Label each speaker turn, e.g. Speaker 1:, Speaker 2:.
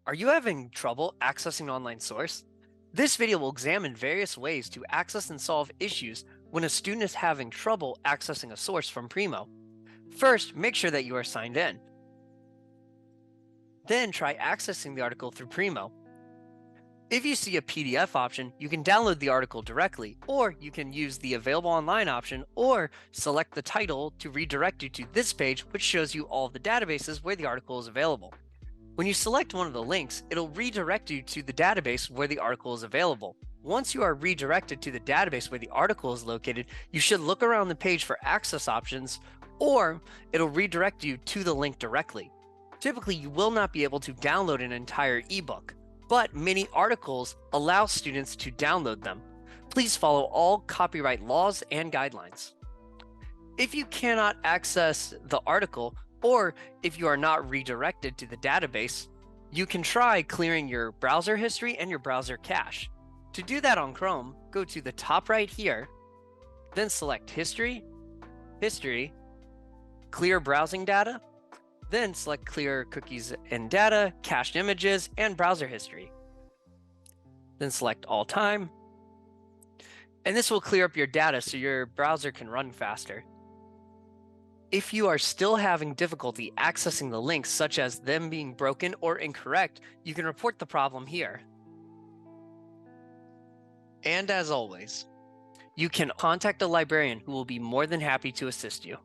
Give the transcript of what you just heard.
Speaker 1: Are you having trouble accessing an online source? This video will examine various ways to access and solve issues when a student is having trouble accessing a source from Primo. First, make sure that you are signed in. Then try accessing the article through Primo. If you see a PDF option, you can download the article directly, or you can use the available online option or select the title to redirect you to this page, which shows you all of the databases where the article is available. When you select one of the links, it'll redirect you to the database where the article is available. Once you are redirected to the database where the article is located, you should look around the page for access options, or it'll redirect you to the link directly. Typically, you will not be able to download an entire ebook, but many articles allow students to download them. Please follow all copyright laws and guidelines. If you cannot access the article, or if you are not redirected to the database, you can try clearing your browser history and your browser cache. To do that on Chrome, go to the top right here, then select History, History, Clear Browsing Data, then select Clear Cookies and Data, Cached Images, and Browser History. Then select All Time, and this will clear up your data so your browser can run faster. If you are still having difficulty accessing the links, such as them being broken or incorrect, you can report the problem here. And as always, you can contact a librarian who will be more than happy to assist you.